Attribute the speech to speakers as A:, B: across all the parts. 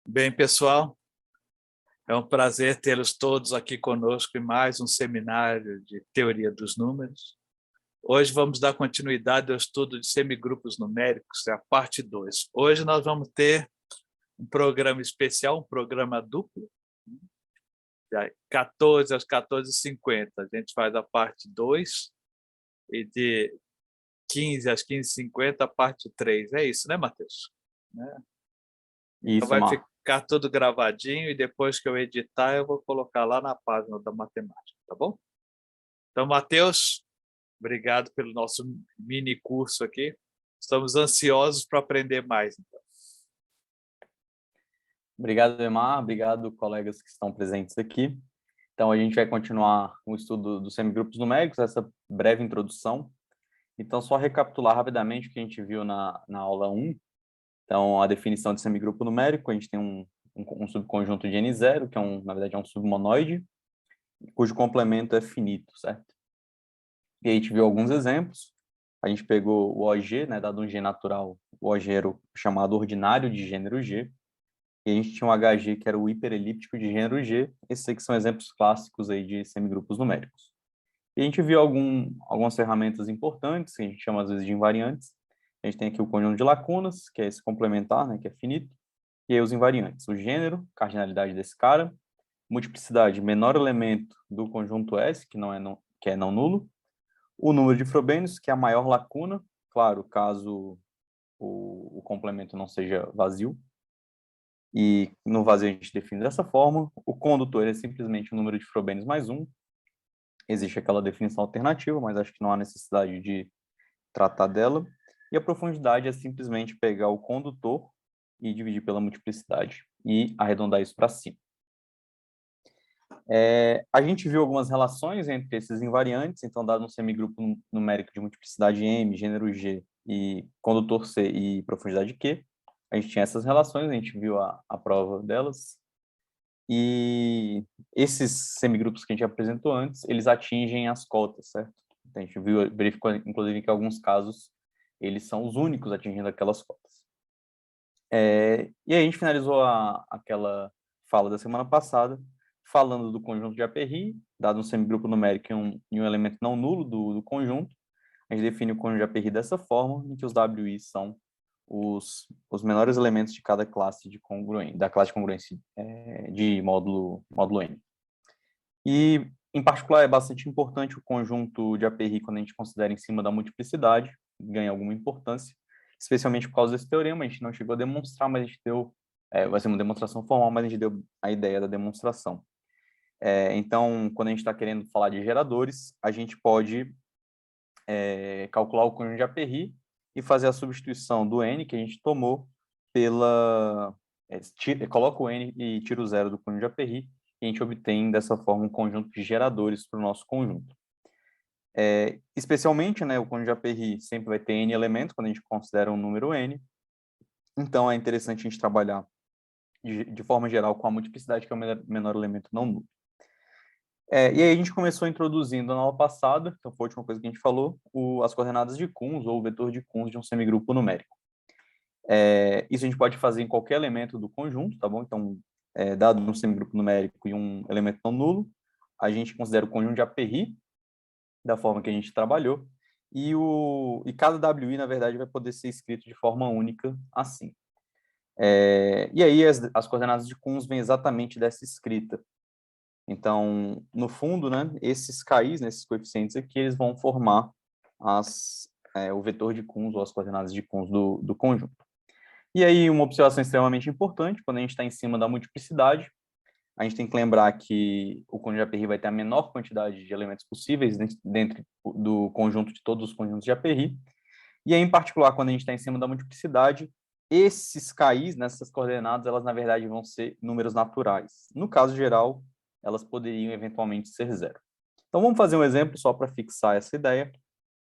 A: Bem, pessoal, é um prazer tê-los todos aqui conosco em mais um seminário de Teoria dos Números. Hoje vamos dar continuidade ao estudo de semigrupos numéricos, é a parte 2. Hoje nós vamos ter um programa especial, um programa duplo, de 14 às 14h50. A gente faz a parte 2 e de 15 às 15h50 a parte 3. É isso, né, Matheus? Então
B: Isso,
A: vai
B: Marco.
A: ficar tudo gravadinho e depois que eu editar eu vou colocar lá na página da matemática, tá bom? Então, Matheus, obrigado pelo nosso mini curso aqui. Estamos ansiosos para aprender mais. Então.
B: Obrigado, Emar. Obrigado, colegas que estão presentes aqui. Então, a gente vai continuar o estudo dos semigrupos numéricos, essa breve introdução. Então, só recapitular rapidamente o que a gente viu na aula 1. Então, a definição de semigrupo numérico, a gente tem um subconjunto de N0, que na verdade é um submonoide, cujo complemento é finito, certo? E aí a gente viu alguns exemplos. A gente pegou o OG, né, dado um G natural, o OG era o chamado ordinário de gênero G, e a gente tinha um HG que era o hiperelíptico de gênero G. Esses aqui são exemplos clássicos aí de semigrupos numéricos. E a gente viu algumas ferramentas importantes, que a gente chama às vezes de invariantes. A gente tem aqui o conjunto de lacunas, que é esse complementar, né, que é finito, e aí os invariantes, o gênero, cardinalidade desse cara, multiplicidade, menor elemento do conjunto S, que é não nulo, o número de Frobenius, que é a maior lacuna, claro, caso o complemento não seja vazio, e no vazio a gente define dessa forma. O condutor é simplesmente o número de Frobenius mais 1. Existe aquela definição alternativa, mas acho que não há necessidade de tratar dela. E a profundidade é simplesmente pegar o condutor e dividir pela multiplicidade e arredondar isso para cima. A gente viu algumas relações entre esses invariantes, então, dado um semigrupo numérico de multiplicidade M, gênero G, e condutor C e profundidade Q, a gente tinha essas relações, a gente viu a prova delas, e esses semigrupos que a gente apresentou antes, eles atingem as cotas, certo? Então, a gente verificou, inclusive, que em alguns casos, eles são os únicos atingindo aquelas cotas. E aí a gente finalizou aquela fala da semana passada, falando do conjunto de Aperry, dado um semigrupo numérico e um elemento não nulo do conjunto. A gente define o conjunto de Aperry dessa forma, em que os WI são os menores elementos de cada classe de congruência, da classe de congruência de módulo N. E, em particular, é bastante importante o conjunto de Aperry quando a gente considera em cima da multiplicidade, ganha alguma importância, especialmente por causa desse teorema. A gente não chegou a demonstrar, mas a gente deu, vai ser uma demonstração formal, mas a gente deu a ideia da demonstração. Então, quando a gente está querendo falar de geradores, a gente pode calcular o conjunto de Aperry e fazer a substituição do N que a gente tomou coloca o N e tira o zero do conjunto de Aperry, e a gente obtém dessa forma um conjunto de geradores para o nosso conjunto. Especialmente, né, o conjunto de Aperry sempre vai ter N elementos quando a gente considera um número N, então é interessante a gente trabalhar de forma geral com a multiplicidade, que é o menor elemento não nulo. E aí a gente começou introduzindo na aula passada, então foi a última coisa que a gente falou, as coordenadas de Kunz, ou o vetor de Kunz de um semigrupo numérico. Isso a gente pode fazer em qualquer elemento do conjunto, tá bom? Então, dado um semigrupo numérico e um elemento não nulo, a gente considera o conjunto de Aperry, da forma que a gente trabalhou, e cada WI, na verdade, vai poder ser escrito de forma única assim. E aí as coordenadas de Kunz vêm exatamente dessa escrita. Então, no fundo, né, esses KIs, né, esses coeficientes aqui, eles vão formar o vetor de Kunz, ou as coordenadas de Kunz do conjunto. E aí, uma observação extremamente importante, quando a gente está em cima da multiplicidade, a gente tem que lembrar que o conjunto de Aperry vai ter a menor quantidade de elementos possíveis dentro do conjunto de todos os conjuntos de Aperry. E aí, em particular, quando a gente está em cima da multiplicidade, esses KIs, nessas coordenadas, elas, na verdade, vão ser números naturais. No caso geral, elas poderiam eventualmente ser zero. Então, vamos fazer um exemplo só para fixar essa ideia.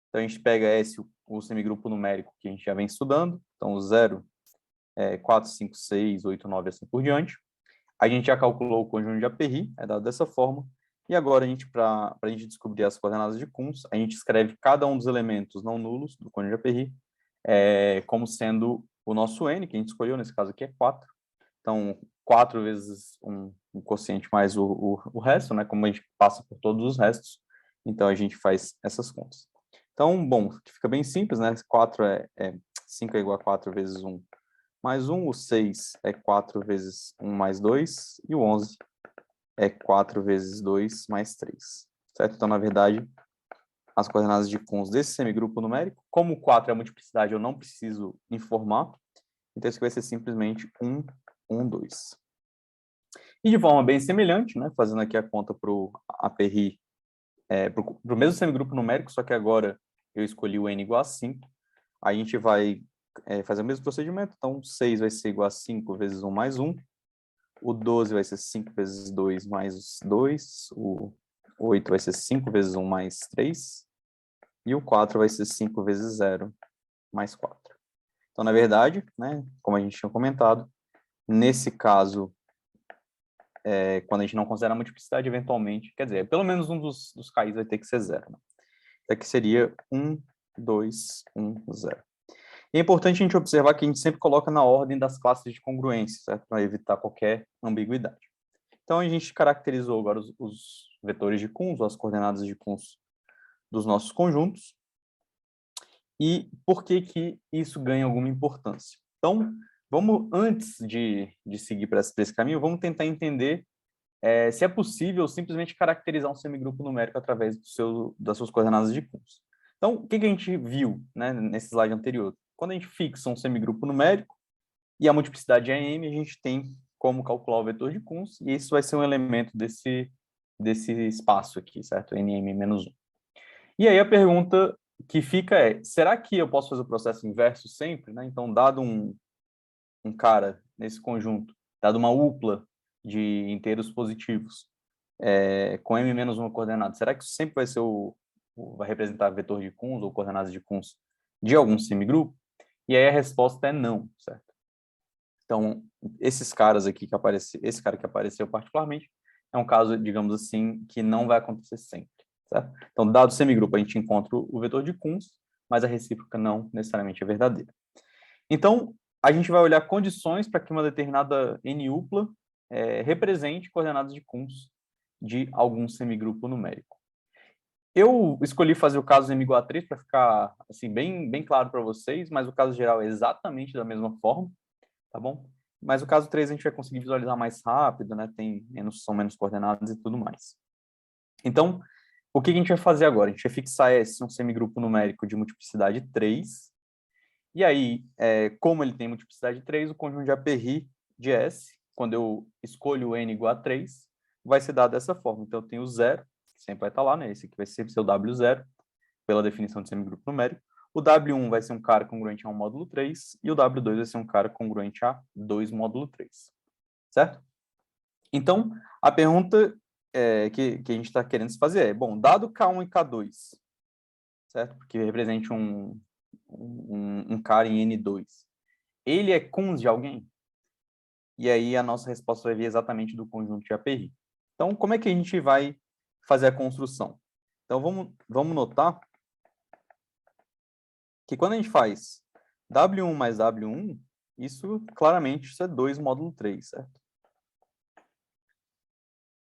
B: Então, a gente pega o semigrupo numérico que a gente já vem estudando. Então, 0, 4, 5, 6, 8, 9, assim por diante. A gente já calculou o conjunto de Aperry, é dado dessa forma. E agora, para a gente descobrir as coordenadas de Kunz, a gente escreve cada um dos elementos não nulos do conjunto de Aperry como sendo o nosso N, que a gente escolheu, nesse caso aqui é 4. Então, 4 vezes um quociente mais o resto, né? Como a gente passa por todos os restos, então a gente faz essas contas. Então, bom, fica bem simples, né? 5 é igual a 4 vezes 1 mais 1, o 6 é 4 vezes 1 mais 2, e o 11 é 4 vezes 2 mais 3, certo? Então, na verdade, as coordenadas de Kunz desse semigrupo numérico, como 4 é a multiplicidade, eu não preciso informar, então isso aqui vai ser simplesmente 1, 1, 2. E de forma bem semelhante, né, fazendo aqui a conta para o APRI, para o mesmo semigrupo numérico, só que agora eu escolhi o n igual a 5, a gente vai fazer o mesmo procedimento, então 6 vai ser igual a 5 vezes 1 mais 1, o 12 vai ser 5 vezes 2 mais 2, o 8 vai ser 5 vezes 1 mais 3, e o 4 vai ser 5 vezes 0 mais 4. Então, na verdade, né, como a gente tinha comentado, nesse caso, quando a gente não considera a multiplicidade, eventualmente, quer dizer, pelo menos um dos KIs vai ter que ser 0. Né? Então, aqui seria 1, 2, 1, 0. E é importante a gente observar que a gente sempre coloca na ordem das classes de congruência, certo? Para evitar qualquer ambiguidade. Então, a gente caracterizou agora os vetores de Kunz, ou as coordenadas de Kunz dos nossos conjuntos. E por que que isso ganha alguma importância? Então, vamos, antes de seguir para esse caminho, vamos tentar entender se é possível simplesmente caracterizar um semigrupo numérico através das suas coordenadas de Kunz. Então, o que que a gente viu, né, nesse slide anterior? Quando a gente fixa um semigrupo numérico e a multiplicidade é m, a gente tem como calcular o vetor de Kunz, e isso vai ser um elemento desse espaço aqui, certo? nm-1. E aí a pergunta que fica é, será que eu posso fazer o processo inverso sempre? Né? Então, dado um cara nesse conjunto, dado uma upla de inteiros positivos, com m menos uma coordenada, será que isso sempre vai ser vai representar vetor de Kunz ou coordenadas de Kunz de algum semigrupo? E aí a resposta é não, certo? Então, esses caras aqui que apareceram, esse cara que apareceu particularmente, é um caso, digamos assim, que não vai acontecer sempre, certo? Então, dado o semigrupo, a gente encontra o vetor de Kunz, mas a recíproca não necessariamente é verdadeira. Então, a gente vai olhar condições para que uma determinada n-upla represente coordenadas de Kunz de algum semigrupo numérico. Eu escolhi fazer o caso m igual a 3 para ficar assim, bem claro para vocês, mas o caso geral é exatamente da mesma forma, tá bom? Mas o caso 3 a gente vai conseguir visualizar mais rápido, né? São menos coordenadas e tudo mais. Então, o que a gente vai fazer agora? A gente vai fixar S, um semigrupo numérico de multiplicidade 3, e aí, como ele tem multiplicidade 3, o conjunto de APRI de S, quando eu escolho o n igual a 3, vai ser dado dessa forma. Então, eu tenho o 0, que sempre vai estar lá, né? Esse aqui vai sempre ser o W0, pela definição de semigrupo numérico. O W1 vai ser um cara congruente a 1 módulo 3, e o W2 vai ser um cara congruente a 2 módulo 3. Certo? Então, a pergunta que a gente está querendo se fazer é, bom, dado K1 e K2, certo? Porque represente um cara em N2, ele é Kunz de alguém? E aí a nossa resposta vai vir exatamente do conjunto de APRI. Então, como é que a gente vai fazer a construção? Então, vamos notar que quando a gente faz W1 mais W1, isso claramente isso é 2 módulo 3, certo?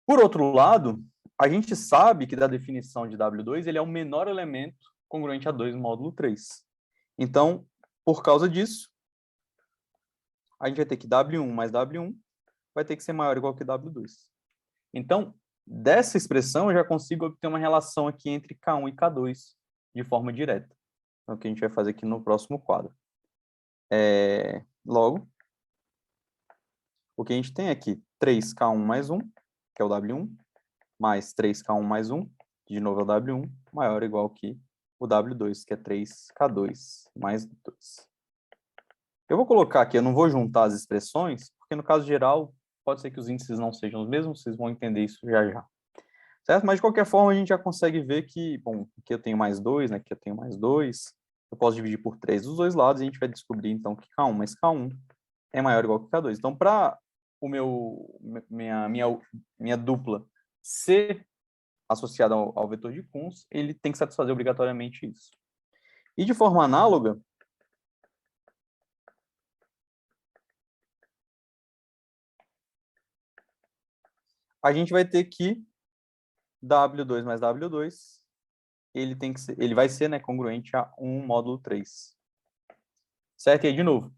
B: Por outro lado, a gente sabe que da definição de W2, ele é o menor elemento congruente a 2 módulo 3. Então, por causa disso, a gente vai ter que W1 mais W1 vai ter que ser maior ou igual que W2. Então, dessa expressão, eu já consigo obter uma relação aqui entre K1 e K2 de forma direta. É o que a gente vai fazer aqui no próximo quadro. Logo, o que a gente tem aqui, 3K1 mais 1, que é o W1, mais 3K1 mais 1, que de novo é o W1, maior ou igual que o W2, que é 3K2 mais 2. Eu vou colocar aqui, eu não vou juntar as expressões, porque no caso geral, pode ser que os índices não sejam os mesmos, vocês vão entender isso já já. Certo? Mas de qualquer forma, a gente já consegue ver que, bom, aqui eu tenho mais 2, né? Aqui eu tenho mais 2, eu posso dividir por 3 dos dois lados, e a gente vai descobrir, então, que K1 mais K1 é maior ou igual que K2. Então, para minha dupla ser associada ao vetor de Kunz, ele tem que satisfazer obrigatoriamente isso. E de forma análoga, a gente vai ter que W2 mais W2, ele vai ser, né, congruente a 1 módulo 3. Certo? E aí, de novo,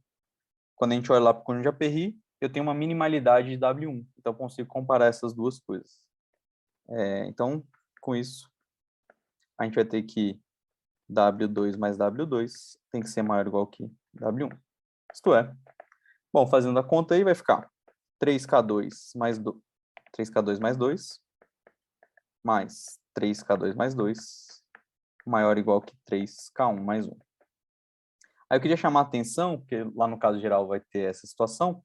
B: quando a gente olha lá para o conjunto de Aperry, eu tenho uma minimalidade de W1. Então, eu consigo comparar essas duas coisas. Então, com isso, a gente vai ter que W2 mais W2 tem que ser maior ou igual que W1. Isto é, bom, fazendo a conta aí, vai ficar 3K2 mais 2 mais 3K2 mais 2 maior ou igual que 3K1 mais 1. Aí eu queria chamar a atenção, porque lá no caso geral vai ter essa situação.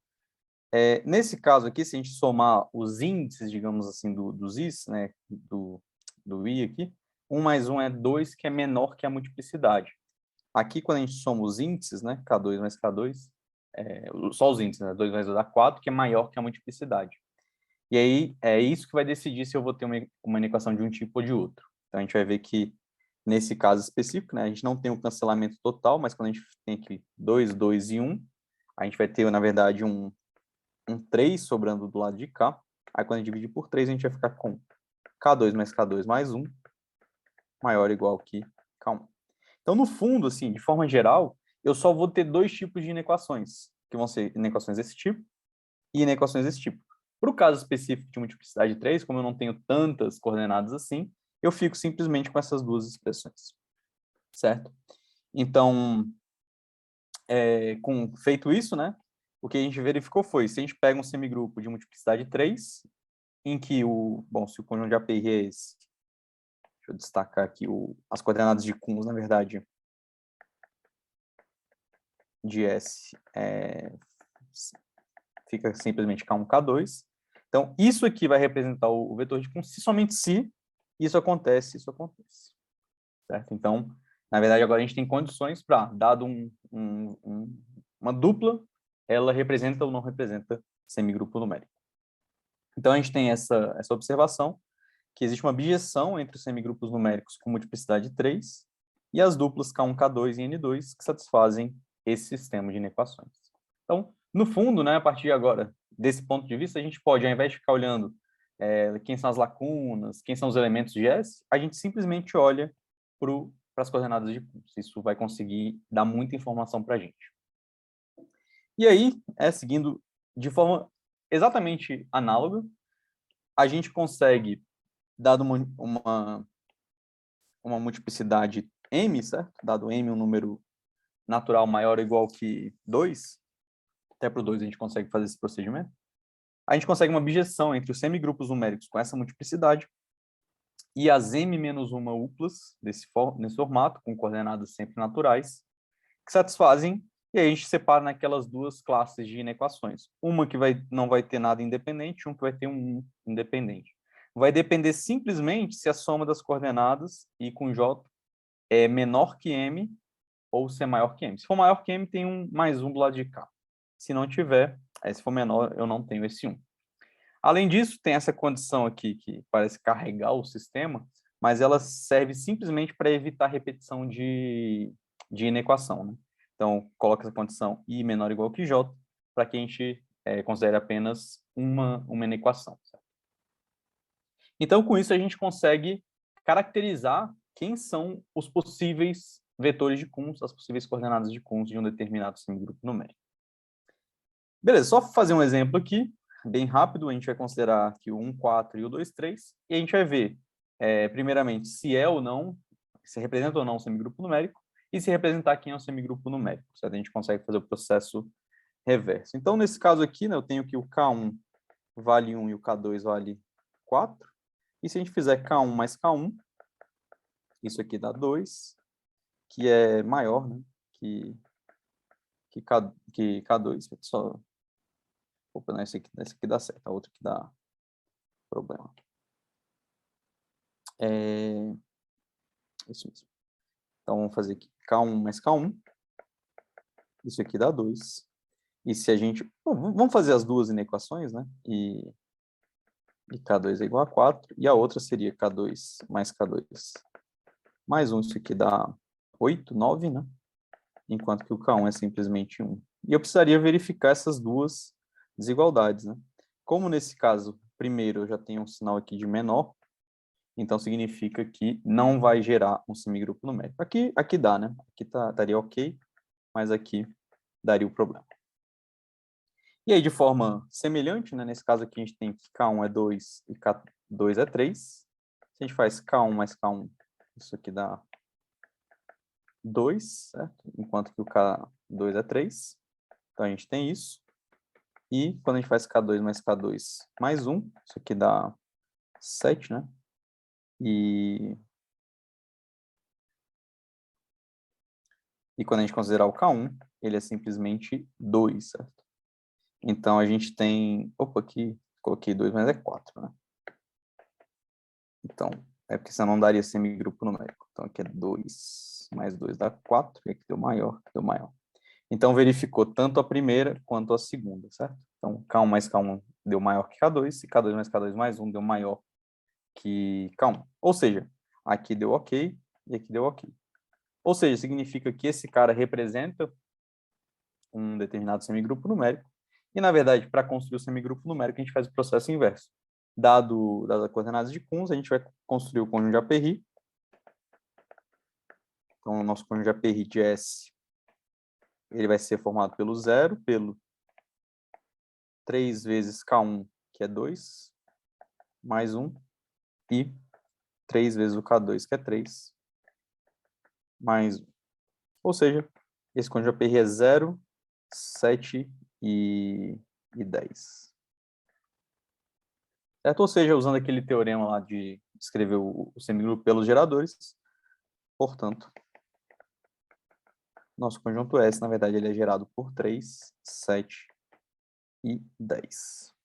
B: Nesse caso aqui, se a gente somar os índices, digamos assim, dos i's, né, do i aqui, 1 mais 1 é 2, que é menor que a multiplicidade. Aqui, quando a gente soma os índices, né, K2 mais K2, só os índices, né, 2 mais 2 dá 4, que é maior que a multiplicidade. E aí, é isso que vai decidir se eu vou ter uma inequação de um tipo ou de outro. Então, a gente vai ver que, nesse caso específico, né, a gente não tem um cancelamento total, mas quando a gente tem aqui 2, 2 e 1, a gente vai ter, na verdade, um 3 sobrando do lado de cá. Aí, quando a gente dividir por 3, a gente vai ficar com K2 mais K2 mais 1 maior ou igual que K1. Então, no fundo, assim, de forma geral, eu só vou ter dois tipos de inequações, que vão ser inequações desse tipo e inequações desse tipo. Para o caso específico de multiplicidade 3, como eu não tenho tantas coordenadas assim, eu fico simplesmente com essas duas expressões, certo? Então, feito isso, né, o que a gente verificou foi, se a gente pega um semigrupo de multiplicidade 3, em que se o conjunto de API é esse, deixa eu destacar aqui as coordenadas de Kunz, na verdade, de S fica simplesmente K1, K2. Então, isso aqui vai representar o vetor de Kunz, somente se isso acontece, certo? Então, na verdade, agora a gente tem condições para, dado uma dupla, ela representa ou não representa semigrupo numérico. Então, a gente tem essa observação, que existe uma bijeção entre os semigrupos numéricos com multiplicidade 3 e as duplas K1, K2 e N2 que satisfazem esse sistema de inequações. Então, no fundo, né, a partir de agora, desse ponto de vista, a gente pode, ao invés de ficar olhando quem são as lacunas, quem são os elementos de S, a gente simplesmente olha para as coordenadas de Kunz. Isso vai conseguir dar muita informação para a gente. E aí, seguindo de forma exatamente análoga, a gente consegue, dado uma multiplicidade m, certo? Dado m um número natural maior ou igual que 2, até para o 2 a gente consegue fazer esse procedimento, a gente consegue uma bijeção entre os semigrupos numéricos com essa multiplicidade e as m-1 uplas nesse formato, com coordenadas sempre naturais, que satisfazem, e aí a gente separa naquelas duas classes de inequações. Uma que não vai ter nada independente, um que vai ter um independente. Vai depender simplesmente se a soma das coordenadas, I com J, é menor que M ou se é maior que M. Se for maior que M, tem um mais um do lado de cá. Se não tiver, se for menor, eu não tenho esse 1. Além disso, tem essa condição aqui que parece carregar o sistema, mas ela serve simplesmente para evitar repetição de inequação, né? Então, coloca essa condição I menor ou igual que J, para que a gente considere apenas uma inequação. Certo? Então, com isso, a gente consegue caracterizar quem são os possíveis vetores de Kunz, as possíveis coordenadas de Kunz de um determinado semigrupo numérico. Beleza, só fazer um exemplo aqui, bem rápido, a gente vai considerar aqui o 1, 4 e o 2, 3, e a gente vai ver, primeiramente, se é ou não, se representa ou não um semigrupo numérico, e se representar quem é um semigrupo numérico, certo? A gente consegue fazer o processo reverso. Então, nesse caso aqui, né, eu tenho que o K1 vale 1 e o K2 vale 4, e se a gente fizer K1 mais K1, isso aqui dá 2, que é maior, né, que K2, só... Opa, não, esse aqui dá certo, a outra que dá problema. Isso mesmo. Então, vamos fazer aqui K1 mais K1. Isso aqui dá 2. E se a gente... Bom, vamos fazer as duas inequações, né? E K2 é igual a 4. E a outra seria K2 mais K2 mais 1. Isso aqui dá 8, 9, né? Enquanto que o K1 é simplesmente 1. E eu precisaria verificar essas duas desigualdades, né? Como nesse caso, primeiro eu já tenho um sinal aqui de menor, então significa que não vai gerar um semigrupo numérico. Aqui dá, né? Aqui daria ok, mas aqui daria o problema. E aí, de forma semelhante, né? Nesse caso aqui a gente tem que K1 é 2 e K2 é 3. Se a gente faz K1 mais K1, isso aqui dá 2, certo? Enquanto que o K2 é 3. Então a gente tem isso. E quando a gente faz K2 mais K2 mais 1, isso aqui dá 7, né? E quando a gente considerar o K1, ele é simplesmente 2, certo? Então a gente tem... Opa, aqui coloquei 2, mas é 4, né? Então, é porque senão não daria semigrupo numérico. Então aqui é 2 mais 2 dá 4, e aqui deu maior, deu maior. Então verificou tanto a primeira quanto a segunda, certo? Então K1 mais K1 deu maior que K2, e K2 mais K2 mais 1 deu maior que K1. Ou seja, aqui deu ok e aqui deu ok. Ou seja, significa que esse cara representa um determinado semigrupo numérico. E, na verdade, para construir o semigrupo numérico, a gente faz o processo inverso. Dadas as coordenadas de Kunz, a gente vai construir o cônjuge de Aperry. Então, o nosso cônjuge de Aperry de S, ele vai ser formado pelo 0, pelo 3 vezes K1, que é 2, mais 1, e 3 vezes o K2, que é 3, mais 1. Ou seja, esse cônjuge de Aperry é 0, 7 e 10. Certo? Ou seja, usando aquele teorema lá de escrever o semigrupo pelos geradores, portanto, nosso conjunto S, na verdade, ele é gerado por 3, 7 e 10.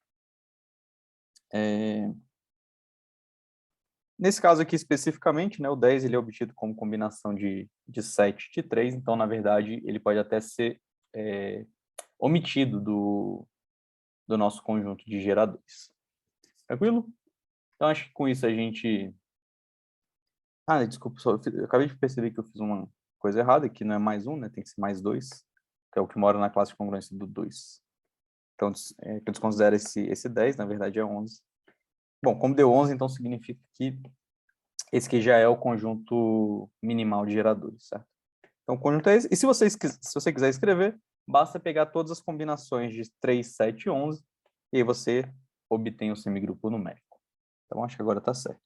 B: Nesse caso aqui especificamente, né, o 10 ele é obtido como combinação de 7 e de 3, então, na verdade, ele pode até ser omitido do nosso conjunto de geradores. Tranquilo? Então, acho que com isso a gente... Ah, desculpa, eu acabei de perceber que eu fiz uma coisa errada, que não é mais 1, né? Tem que ser mais 2, que é o que mora na classe de congruência do 2. Então, eu desconsidero esse 10, na verdade é 11. Bom, como deu 11, então significa que esse aqui já é o conjunto minimal de geradores, certo? Então, o conjunto é esse. E se você quiser escrever, basta pegar todas as combinações de 3, 7 e 11, e aí você obtém o semigrupo numérico. Então, acho que agora está certo.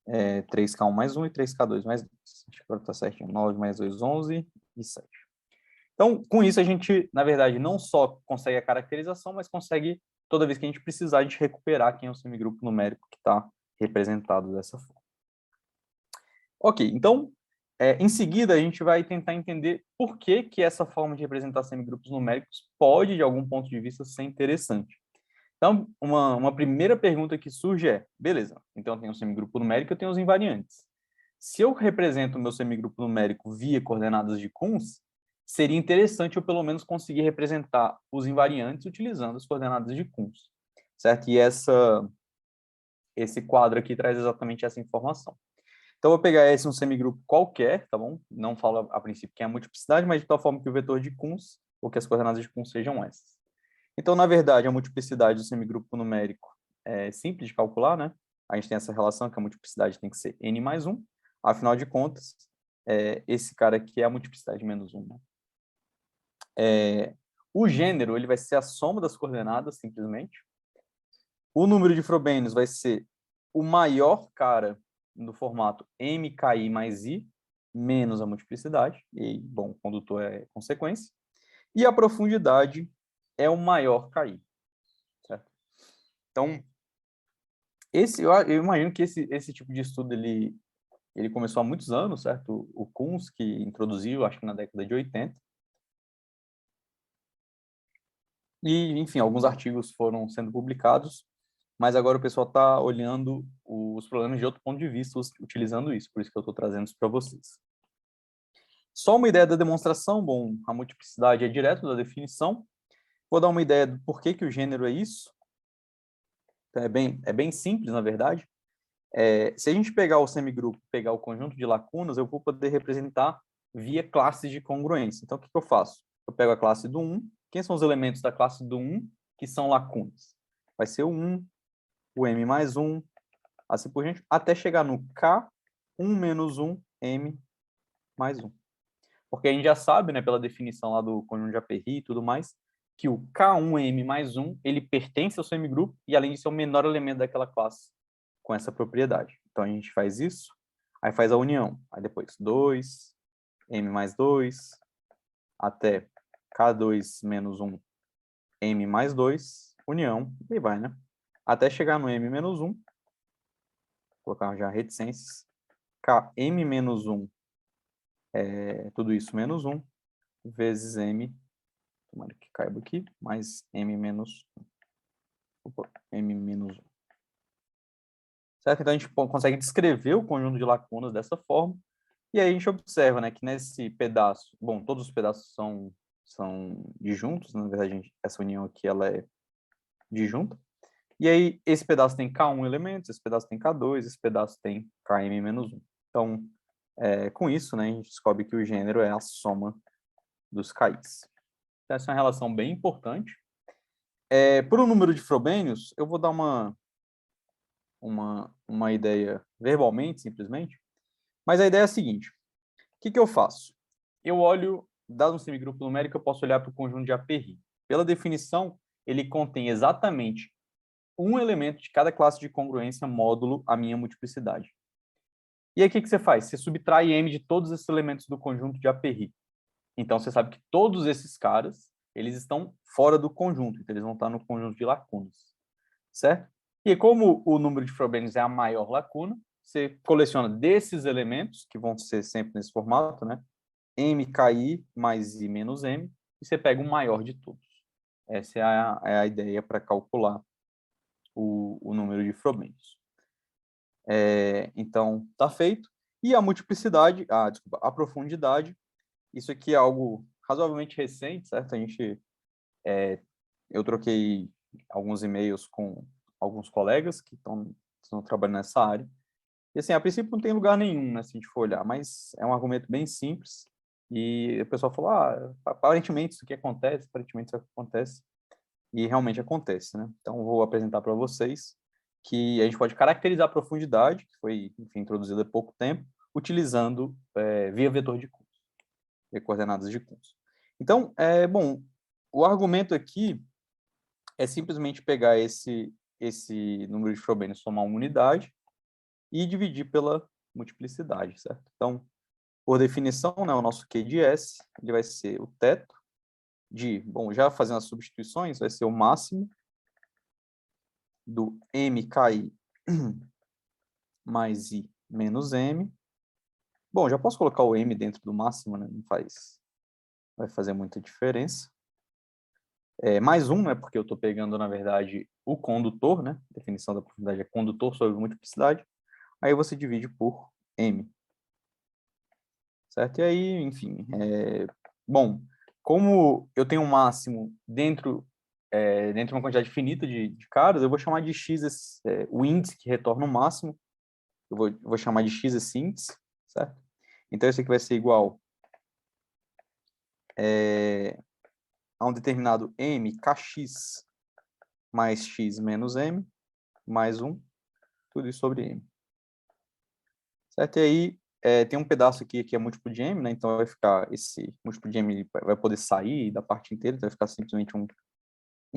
B: 3K1 mais 1 e 3K2 mais 2. Acho que agora está certinho. 9 mais 2, 11 e 7. Então, com isso, a gente, na verdade, não só consegue a caracterização, mas consegue, toda vez que a gente precisar, a gente recuperar quem é o semigrupo numérico que está representado dessa forma. Ok, então, em seguida, a gente vai tentar entender por que essa forma de representar semigrupos numéricos pode, de algum ponto de vista, ser interessante. Então, uma primeira pergunta que surge é, beleza, então eu tenho um semigrupo numérico e eu tenho os invariantes. Se eu represento o meu semigrupo numérico via coordenadas de Kunz, seria interessante eu pelo menos conseguir representar os invariantes utilizando as coordenadas de Kunz, certo? E esse quadro aqui traz exatamente essa informação. Então, eu vou pegar esse um semigrupo qualquer, tá bom? Não falo a princípio que é a multiplicidade, mas de tal forma que o vetor de Kunz, ou que as coordenadas de Kunz sejam essas. Então, na verdade, a multiplicidade do semigrupo numérico é simples de calcular, né? A gente tem essa relação que a multiplicidade tem que ser n mais 1. Afinal de contas, esse cara aqui é a multiplicidade menos 1. Né? O gênero ele vai ser a soma das coordenadas, simplesmente. O número de Frobenius vai ser o maior cara no formato MKI mais I, menos a multiplicidade. E, bom, o condutor é consequência. E a profundidade é o maior KI. Certo? Então, eu imagino que esse tipo de estudo ele começou há muitos anos, certo? O Kunz, que introduziu, acho que na década de 80. E, enfim, alguns artigos foram sendo publicados, mas agora o pessoal está olhando os problemas de outro ponto de vista, utilizando isso, por isso que eu estou trazendo isso para vocês. Só uma ideia da demonstração, bom, a multiplicidade é direto da definição. Vou dar uma ideia do porquê que o gênero é isso. Então, é bem simples, na verdade. Se a gente pegar o semigrupo, pegar o conjunto de lacunas, eu vou poder representar via classes de congruência. Então, o que eu faço? Eu pego a classe do 1. Quem são os elementos da classe do 1 que são lacunas? Vai ser o 1, o m mais 1, assim por diante, até chegar no K1 menos 1, m mais 1. Porque a gente já sabe, né, pela definição lá do conjunto de Aperry e tudo mais, que o K1m mais 1, ele pertence ao semigrupo e, além disso, é o menor elemento daquela classe com essa propriedade. Então, a gente faz isso, aí faz a união. Aí depois 2, m mais 2, até K2 menos 1, m mais 2, união, e vai, né? Até chegar no m menos 1, vou colocar já reticências, Km menos 1, tudo isso menos 1, vezes m, tomara que caiba aqui, mais m menos 1. Certo? Então, a gente consegue descrever o conjunto de lacunas dessa forma, e aí a gente observa, né, que nesse pedaço, bom, todos os pedaços são disjuntos, na verdade, essa união aqui ela é disjunta, e aí esse pedaço tem K1 elementos, esse pedaço tem K2, esse pedaço tem Km menos 1. Então, com isso, né, a gente descobre que o gênero é a soma dos Ks. Então, essa é uma relação bem importante. Por um número de Frobenius, eu vou dar uma ideia verbalmente, simplesmente, mas a ideia é a seguinte: o que eu faço? Eu olho, dado um semigrupo numérico, eu posso olhar para o conjunto de Aperry. Pela definição, ele contém exatamente um elemento de cada classe de congruência módulo a minha multiplicidade. E aí, o que você faz? Você subtrai m de todos esses elementos do conjunto de Aperry. Então, você sabe que todos esses caras, eles estão fora do conjunto, então eles vão estar no conjunto de lacunas, certo? E como o número de Frobenius é a maior lacuna, você coleciona desses elementos, que vão ser sempre nesse formato, né? MKI mais I menos M, e você pega o maior de todos. Essa é a ideia para calcular o número de Frobenius. Então, está feito. E a multiplicidade, desculpa, a profundidade, isso aqui é algo razoavelmente recente, certo? Eu troquei alguns e-mails com alguns colegas que estão trabalhando nessa área. E assim, a princípio não tem lugar nenhum, né, se a gente for olhar, mas é um argumento bem simples. E o pessoal falou, aparentemente isso aqui acontece, aparentemente isso aqui acontece. E realmente acontece, né? Então, eu vou apresentar para vocês que a gente pode caracterizar a profundidade, que foi, enfim, introduzida há pouco tempo, utilizando via vetor de Coons, via coordenadas de Coons. Então, bom, o argumento aqui é simplesmente pegar esse número de Frobenius, somar uma unidade e dividir pela multiplicidade, certo? Então, por definição, né, o nosso Q de S ele vai ser o teto bom, já fazendo as substituições, vai ser o máximo do MKI mais I menos M. Bom, já posso colocar o M dentro do máximo, né? Não vai fazer muita diferença. Mais um, né? Porque eu estou pegando, na verdade, o condutor, né? A definição da profundidade é condutor sobre multiplicidade. Aí você divide por M. Certo? E aí, enfim, bom, como eu tenho um máximo dentro de uma quantidade finita de caras, eu vou chamar de x o índice que retorna o máximo, eu vou chamar de x esse índice, certo? Então, esse aqui vai ser igual a um determinado m, kx mais x menos m, mais 1, tudo isso sobre m. Certo? E aí, tem um pedaço aqui que é múltiplo de m, né? Então, vai ficar esse múltiplo de m vai poder sair da parte inteira, então vai ficar simplesmente um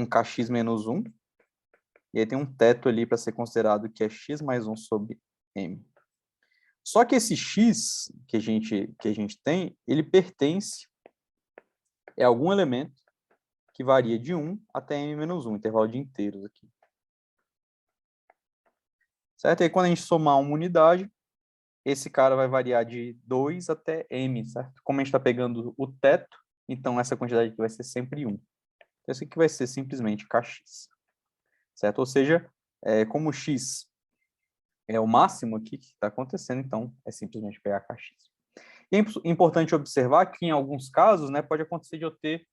B: kx menos 1. E aí tem um teto ali para ser considerado que é x mais 1 sobre m. Só que esse x que a gente tem, ele pertence a algum elemento que varia de 1 até m menos 1, intervalo de inteiros aqui. Certo? E aí, quando a gente somar uma unidade, esse cara vai variar de 2 até m, certo? Como a gente está pegando o teto, então essa quantidade aqui vai ser sempre 1. Então, esse aqui vai ser simplesmente kx. Certo? Ou seja, como x é o máximo aqui que está acontecendo, então é simplesmente pegar kx. E é importante observar que, em alguns casos, né, pode acontecer de eu ter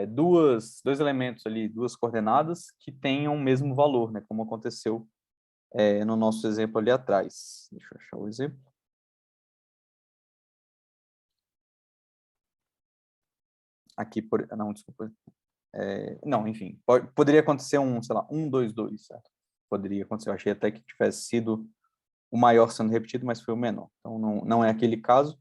B: dois elementos ali, duas coordenadas que tenham o mesmo valor, né, como aconteceu no nosso exemplo ali atrás. Deixa eu achar o exemplo. Aqui, não, desculpa. Não, enfim, poderia acontecer sei lá, 1, 2, 2, certo? poderia acontecer. Eu achei até que tivesse sido o maior sendo repetido, mas foi o menor. Então, não é aquele caso.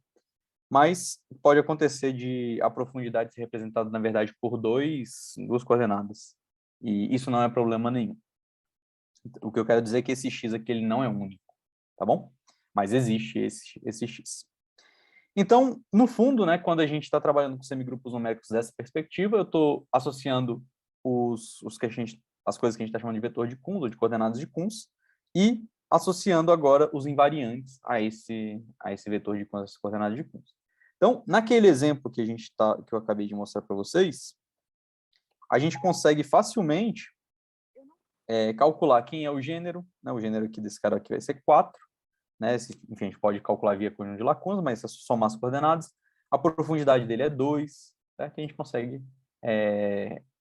B: Mas pode acontecer de a profundidade ser representada, na verdade, por duas coordenadas. E isso não é problema nenhum. O que eu quero dizer é que esse x aqui ele não é único, tá bom? Mas existe esse x. Então, no fundo, né, quando a gente está trabalhando com semigrupos numéricos dessa perspectiva, eu estou associando as coisas que a gente está chamando de vetor de Kunz, ou de coordenadas de Kunz, e associando agora os invariantes a esse vetor de Kunz, essas coordenadas de Kunz. Então, naquele exemplo que eu acabei de mostrar para vocês, a gente consegue facilmente calcular quem é o gênero, né? O gênero aqui desse cara aqui vai ser 4, né? Enfim, a gente pode calcular via conjunto de Lacunza, mas é só somar as coordenadas. A profundidade dele é 2, certo? E a gente consegue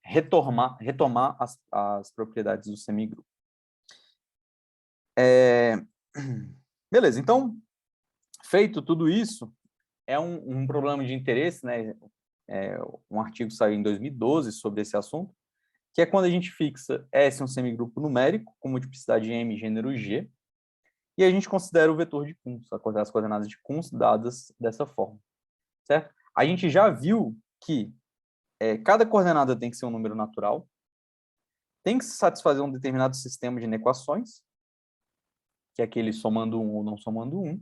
B: retomar as propriedades do semigrupo. Beleza, então, feito tudo isso, é um problema de interesse, né? Um artigo saiu em 2012 sobre esse assunto, que é quando a gente fixa S um semigrupo numérico com multiplicidade M gênero G, e a gente considera o vetor de Kunz, as coordenadas de Kunz dadas dessa forma, certo? A gente já viu que cada coordenada tem que ser um número natural, tem que satisfazer um determinado sistema de inequações, que é aquele somando 1 ou não somando 1,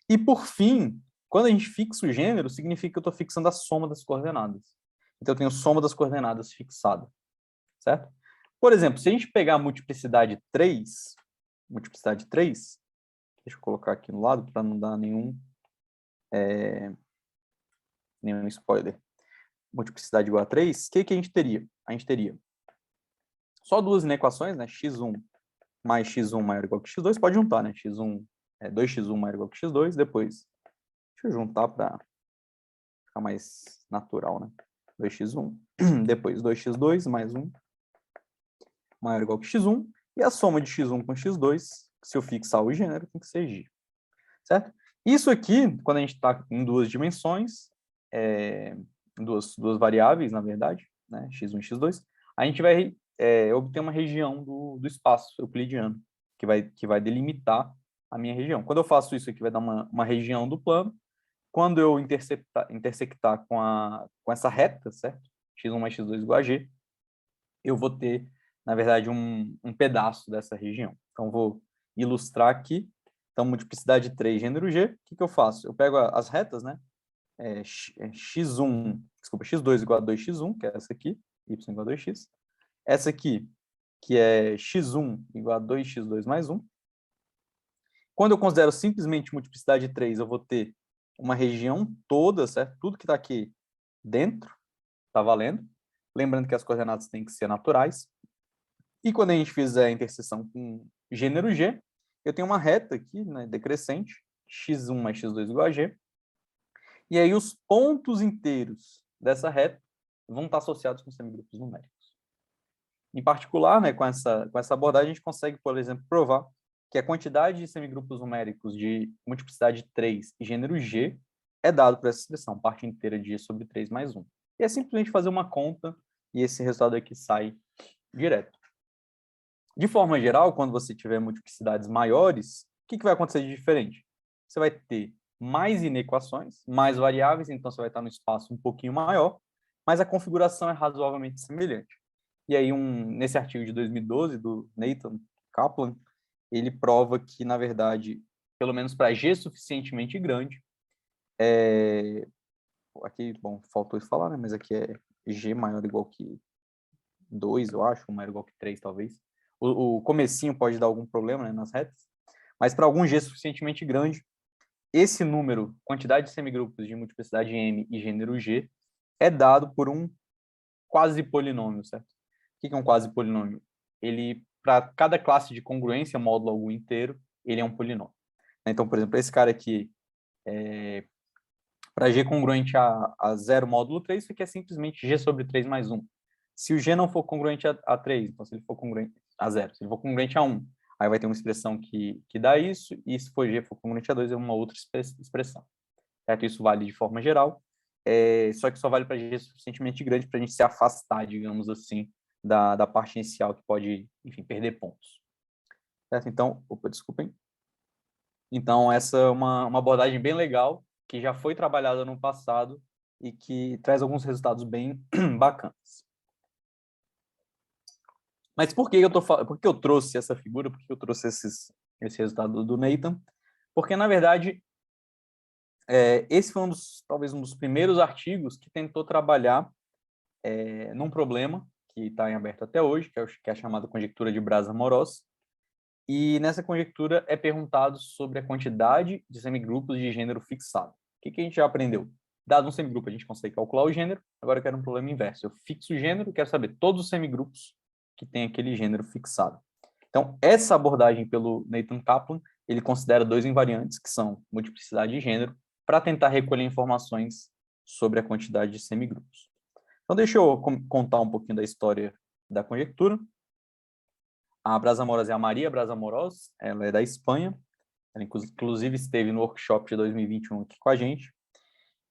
B: e por fim, quando a gente fixa o gênero, significa que eu estou fixando a soma das coordenadas. Então eu tenho soma das coordenadas fixada, certo? Por exemplo, se a gente pegar a multiplicidade 3, deixa eu colocar aqui no lado para não dar nenhum spoiler. Multiplicidade igual a 3, o que a gente teria? A gente teria só duas inequações, né? x1 mais x1 maior ou igual que x2, pode juntar, né? 2x1 maior ou igual que x2, depois, deixa eu juntar para ficar mais natural, né? 2x1, depois 2x2 mais 1 maior ou igual que x1, e a soma de x1 com x2, se eu fixar o gênero, tem que ser g, certo? Isso aqui, quando a gente está em duas dimensões, duas variáveis, na verdade, né, x1 e x2, a gente vai obter uma região do espaço euclidiano, que vai delimitar a minha região. Quando eu faço isso aqui, vai dar uma região do plano. Quando eu intersectar com essa reta, certo? x1 mais x2 igual a g, eu vou ter, na verdade, um pedaço dessa região. Então, vou ilustrar aqui. Então, multiplicidade 3, gênero G, o que eu faço? Eu pego as retas, né? x2 igual a 2x1, que é essa aqui, y igual a 2x. Essa aqui, que é x1 igual a 2x2 mais 1. Quando eu considero simplesmente multiplicidade 3, eu vou ter uma região toda, certo? Tudo que está aqui dentro está valendo. Lembrando que as coordenadas têm que ser naturais. E quando a gente fizer a interseção com gênero G, eu tenho uma reta aqui, né, decrescente, x1 mais x2 igual a g. E aí os pontos inteiros dessa reta vão estar associados com semigrupos numéricos. Em particular, né, com essa abordagem, a gente consegue, por exemplo, provar que a quantidade de semigrupos numéricos de multiplicidade 3 e gênero G é dado por essa expressão, parte inteira de G sobre 3 mais 1. E é simplesmente fazer uma conta e esse resultado aqui sai direto. De forma geral, quando você tiver multiplicidades maiores, o que vai acontecer de diferente? Você vai ter mais inequações, mais variáveis, então você vai estar no espaço um pouquinho maior, mas a configuração é razoavelmente semelhante. E aí, nesse artigo de 2012, do Nathan Kaplan, ele prova que, na verdade, pelo menos para G suficientemente grande, aqui, bom, faltou isso falar, né? Mas aqui é G maior ou igual que 2, eu acho, ou maior ou igual que 3, talvez. O comecinho pode dar algum problema, né, nas retas, mas para algum G suficientemente grande, esse número, quantidade de semigrupos de multiplicidade M e gênero G, é dado por um quase polinômio, certo? O que é um quase polinômio? Ele, para cada classe de congruência, módulo algum inteiro, ele é um polinômio. Então, por exemplo, esse cara aqui, para G congruente a 0 módulo 3, isso aqui é simplesmente G sobre 3 mais 1. Se o G não for congruente a 3, então se ele for congruente a 0, se ele for congruente a 1, aí vai ter uma expressão que dá isso, e se for G for congruente a 2, é uma outra expressão. Certo? Isso vale de forma geral, só que só vale para G suficientemente grande para a gente se afastar, digamos assim, da parte inicial que pode, enfim, perder pontos. certo? Então, desculpem. Então, essa é uma abordagem bem legal, que já foi trabalhada no passado e que traz alguns resultados bem bacanas. Mas por que por que eu trouxe essa figura? Por que eu trouxe esse resultado do Nathan? Porque, na verdade, esse foi talvez um dos primeiros artigos que tentou trabalhar num problema que está em aberto até hoje, que é a chamada conjectura de Braz-Amorós. E nessa conjectura é perguntado sobre a quantidade de semigrupos de gênero fixado. O que a gente já aprendeu? Dado um semigrupo, a gente consegue calcular o gênero. Agora eu quero um problema inverso. Eu fixo o gênero, quero saber todos os semigrupos que tem aquele gênero fixado. Então, essa abordagem pelo Nathan Kaplan, ele considera dois invariantes, que são multiplicidade e gênero, para tentar recolher informações sobre a quantidade de semigrupos. Então, deixa eu contar um pouquinho da história da conjectura. A Braz-Amorós é a Maria Braz-Amorós, ela é da Espanha, ela inclusive esteve no workshop de 2021 aqui com a gente,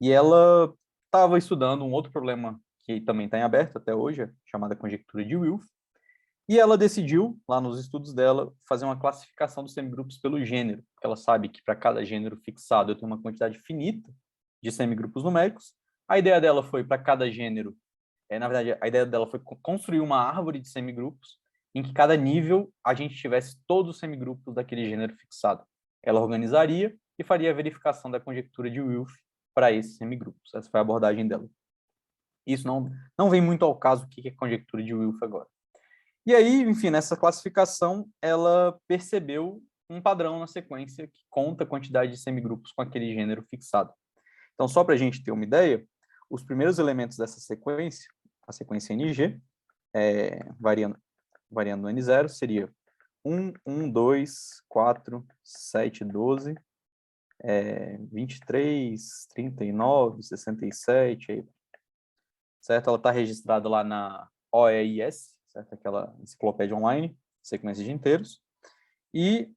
B: e ela estava estudando um outro problema que também está em aberto até hoje, chamada conjectura de Wilf, e ela decidiu, lá nos estudos dela, fazer uma classificação dos semigrupos pelo gênero. Ela sabe que para cada gênero fixado eu tenho uma quantidade finita de semigrupos numéricos. A ideia dela foi, para cada gênero, na verdade, a ideia dela foi construir uma árvore de semigrupos em que cada nível a gente tivesse todos os semigrupos daquele gênero fixado. Ela organizaria e faria a verificação da conjectura de Wilf para esses semigrupos. Essa foi a abordagem dela. Isso não vem muito ao caso o que é a conjectura de Wilf agora. E aí, enfim, nessa classificação, ela percebeu um padrão na sequência que conta a quantidade de semigrupos com aquele gênero fixado. Então, só para a gente ter uma ideia, os primeiros elementos dessa sequência, a sequência NG, variando no N0, seria 1, 1, 2, 4, 7, 12, 23, 39, 67, aí, certo? Ela está registrada lá na OEIS, certo? Aquela enciclopédia online, sequência de inteiros. E,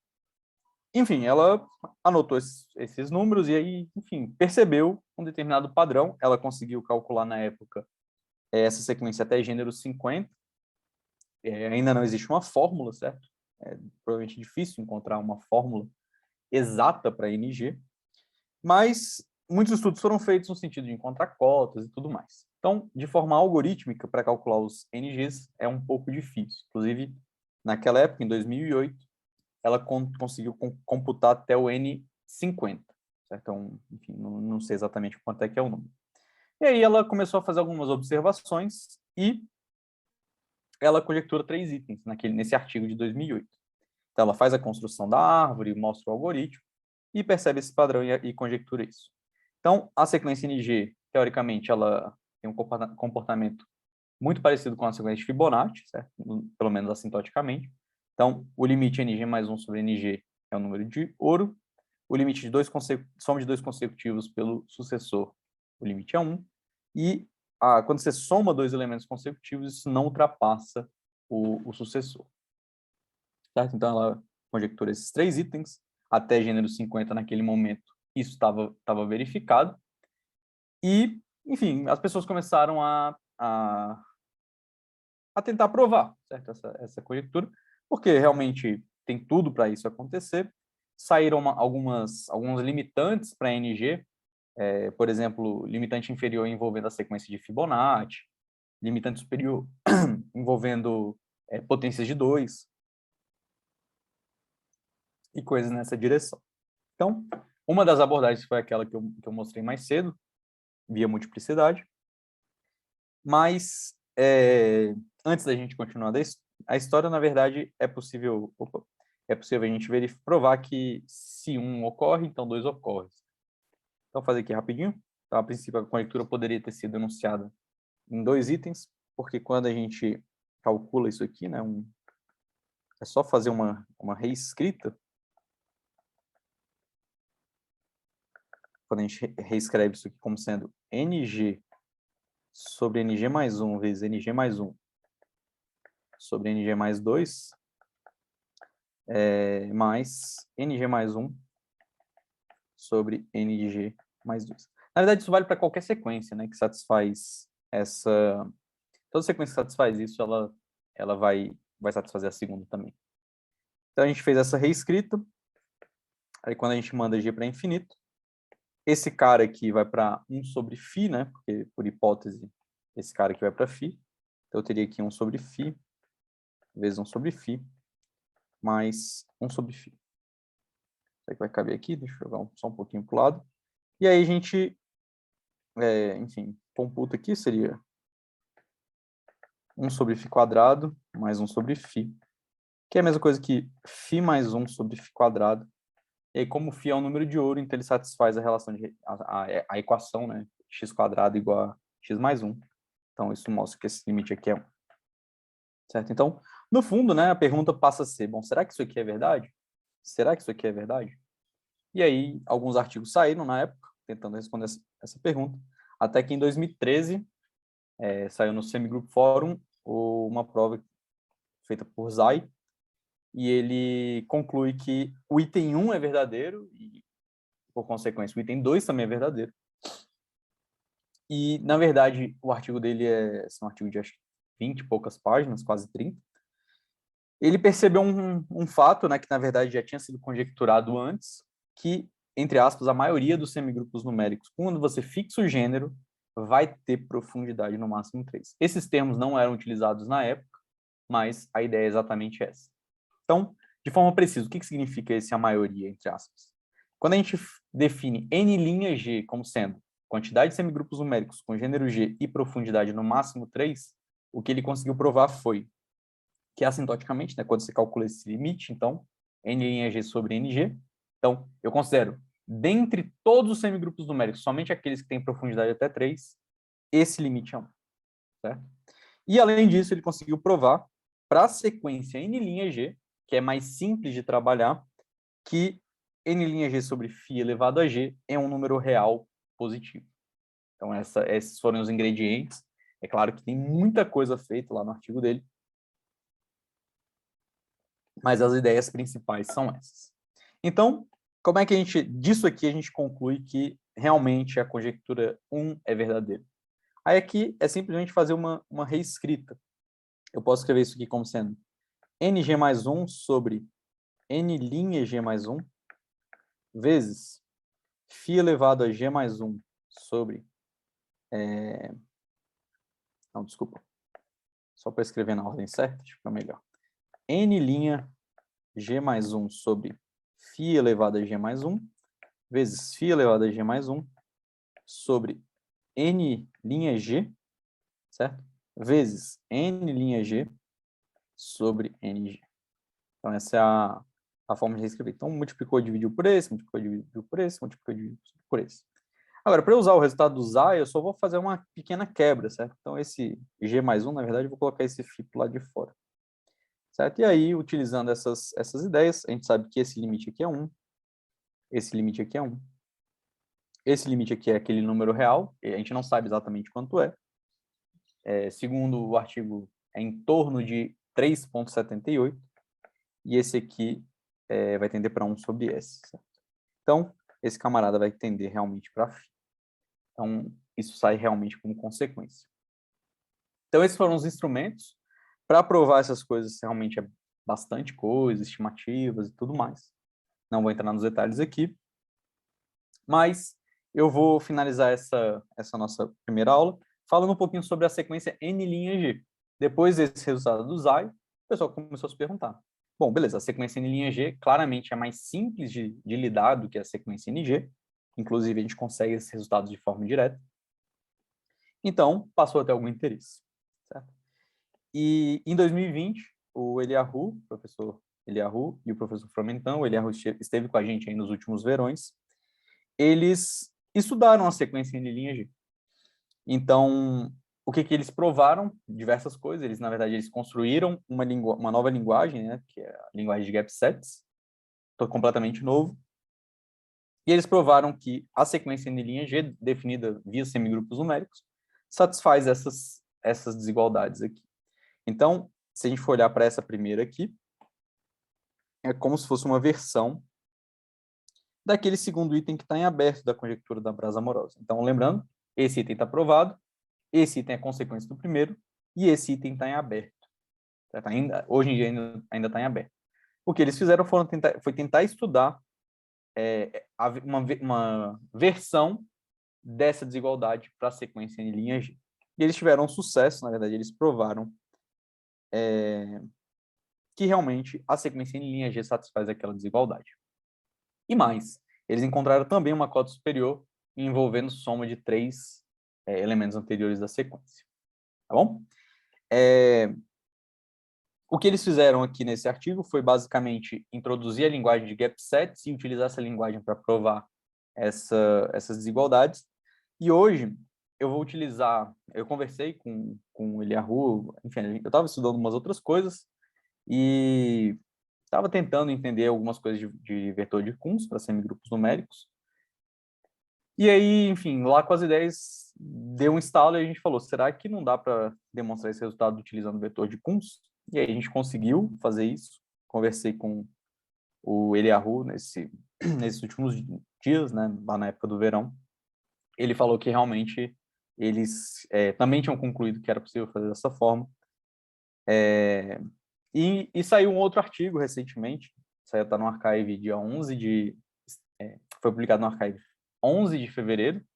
B: enfim, ela anotou esses números e aí, enfim, percebeu um determinado padrão. Ela conseguiu calcular na época essa sequência até gênero 50. Ainda não existe uma fórmula, certo? É provavelmente difícil encontrar uma fórmula exata para NG, mas muitos estudos foram feitos no sentido de encontrar cotas e tudo mais. Então, de forma algorítmica, para calcular os NGs é um pouco difícil. Inclusive, naquela época, em 2008, ela conseguiu computar até o N50. Certo? Então, enfim, não sei exatamente quanto é que é o número. E aí ela começou a fazer algumas observações e ela conjectura 3 itens nesse artigo de 2008. Então, ela faz a construção da árvore, mostra o algoritmo e percebe esse padrão e conjectura isso. Então, a sequência NG, teoricamente, ela tem um comportamento muito parecido com a sequência de Fibonacci, certo? Pelo menos assintoticamente. Então, o limite NG mais 1 sobre NG é o número de ouro. O limite de soma de 2 consecutivos pelo sucessor, o limite é 1. E quando você soma 2 elementos consecutivos, isso não ultrapassa o sucessor. Certo? Então, ela conjectura esses 3 itens, até gênero 50 naquele momento, isso estava verificado. E, enfim, as pessoas começaram a tentar provar, certo? Essa conjectura, porque realmente tem tudo para isso acontecer. Saíram alguns limitantes para NG, por exemplo, limitante inferior envolvendo a sequência de Fibonacci, limitante superior envolvendo potências de 2, e coisas nessa direção. Então, uma das abordagens foi aquela que eu mostrei mais cedo, via multiplicidade, mas antes da gente continuar a história, na verdade, é possível a gente provar que se um ocorre, então 2 ocorre. Então, vou fazer aqui rapidinho. Então, a princípio, a conjectura poderia ter sido enunciada em 2 itens, porque quando a gente calcula isso aqui, né, é só fazer uma reescrita. Quando a gente reescreve isso aqui como sendo NG sobre NG mais 1 vezes NG mais 1 sobre NG mais 2, mais NG mais 1 sobre NG mais 2. Na verdade, isso vale para qualquer sequência, né, que satisfaz essa... Toda sequência que satisfaz isso, ela vai satisfazer a segunda também. Então, a gente fez essa reescrita. Aí, quando a gente manda G para infinito, esse cara aqui vai para 1 sobre φ, né? Porque, por hipótese, esse cara aqui vai para φ. Então, eu teria aqui 1 sobre φ, vezes 1 sobre φ, mais 1 sobre φ. Isso aqui vai caber aqui, deixa eu jogar só um pouquinho para o lado. E aí, a gente, enfim, computa aqui, seria 1 sobre φ quadrado, mais 1 sobre φ, que é a mesma coisa que φ mais 1 sobre φ quadrado. E aí, como φ é um número de ouro, então ele satisfaz a relação a equação, né? X quadrado igual a x mais 1. Então, isso mostra que esse limite aqui é 1. Certo? Então, no fundo, né, a pergunta passa a ser, bom, será que isso aqui é verdade? Será que isso aqui é verdade? E aí, alguns artigos saíram na época, tentando responder essa pergunta, até que em 2013, saiu no Semigroup Forum uma prova feita por Zai, e ele conclui que o item 1 é verdadeiro, e, por consequência, o item 2 também é verdadeiro. E, na verdade, o artigo dele é um artigo de, acho que, 20 e poucas páginas, quase 30. Ele percebeu um fato, né, que, na verdade, já tinha sido conjecturado antes, que, entre aspas, a maioria dos semigrupos numéricos, quando você fixa o gênero, vai ter profundidade no máximo 3. Esses termos não eram utilizados na época, mas a ideia é exatamente essa. Então, de forma precisa, o que significa esse a maioria, entre aspas? Quando a gente define n' G como sendo quantidade de semigrupos numéricos com gênero G e profundidade no máximo 3, o que ele conseguiu provar foi que, assintoticamente, né, quando você calcula esse limite, então, n' sobre ng, então, eu considero, dentre todos os semigrupos numéricos, somente aqueles que têm profundidade até 3, esse limite é 1. Certo? E, além disso, ele conseguiu provar, para a sequência n', que é mais simples de trabalhar, que n' sobre φ elevado a g é um número real positivo. Então, esses foram os ingredientes. É claro que tem muita coisa feita lá no artigo dele, mas as ideias principais são essas. Então, como é que disso aqui a gente conclui que realmente a conjectura 1 é verdadeira? Aí aqui é simplesmente fazer uma reescrita. Eu posso escrever isso aqui como sendo ng mais 1 sobre n' mais 1 vezes φ elevado a g mais 1 sobre... Não, desculpa. Só para escrever na ordem certa, acho que fica melhor. n' g mais 1 sobre φ elevado a g mais 1 vezes φ elevado a g mais 1 sobre n' g, certo? Vezes n' g sobre ng. Então, essa é a forma de reescrever. Então, multiplicou e dividiu por esse, multiplicou e dividiu por esse, multiplicou e dividiu por esse. Agora, para eu usar o resultado do Zai, eu só vou fazer uma pequena quebra, certo? Então, esse G mais 1, na verdade, eu vou colocar esse φ lá de fora. Certo? E aí, utilizando essas ideias, a gente sabe que esse limite aqui é 1, esse limite aqui é 1, esse limite aqui é aquele número real, e a gente não sabe exatamente quanto é. Segundo o artigo, é em torno de 3,78, e esse aqui vai tender para 1 sobre S. Certo? Então, esse camarada vai tender realmente para φ. Então, isso sai realmente como consequência. Então, esses foram os instrumentos. Para provar essas coisas, realmente é bastante coisa, estimativas e tudo mais. Não vou entrar nos detalhes aqui. Mas eu vou finalizar essa nossa primeira aula falando um pouquinho sobre a sequência n'(G). Depois desse resultado do Zai, o pessoal começou a se perguntar. Bom, beleza, a sequência n'(G) claramente é mais simples de lidar do que a sequência ng. Inclusive, a gente consegue esses resultados de forma direta. Então, passou a ter algum interesse. Certo? E, em 2020, o professor Eliahu e o professor Fromentin, o Eliahu esteve com a gente aí nos últimos verões, eles estudaram a sequência n'(G). Então, o que eles provaram? Diversas coisas. Eles, na verdade, eles construíram uma nova linguagem, né, que é a linguagem de gap sets, completamente novo. E eles provaram que a sequência n'(G), definida via semigrupos numéricos, satisfaz essas desigualdades aqui. Então, se a gente for olhar para essa primeira aqui, é como se fosse uma versão daquele segundo item que está em aberto da conjectura da brasa amorosa. Então, lembrando, esse item está provado, esse item é consequência do primeiro, e esse item está em aberto. Hoje em dia ainda está em aberto. O que eles fizeram foi tentar estudar uma versão dessa desigualdade para a sequência em linha G. E eles tiveram sucesso, na verdade, eles provaram que realmente a sequência em linha G satisfaz aquela desigualdade. E mais, eles encontraram também uma cota superior envolvendo soma de 3 elementos anteriores da sequência. Tá bom? O que eles fizeram aqui nesse artigo foi basicamente introduzir a linguagem de gap sets e utilizar essa linguagem para provar essas desigualdades. E hoje eu conversei com o Eliahu, enfim, eu estava estudando umas outras coisas e estava tentando entender algumas coisas de vetor de Kunz para semigrupos numéricos. E aí, enfim, lá com as ideias, deu um estalo e a gente falou, será que não dá para demonstrar esse resultado utilizando o vetor de Kunz? E aí a gente conseguiu fazer isso. Conversei com o Eliahu nesses últimos dias, né, lá na época do verão. Ele falou que realmente eles também tinham concluído que era possível fazer dessa forma. E saiu um outro artigo recentemente, saiu, tá no Archive dia 11 de... foi publicado no Archive 11 de fevereiro,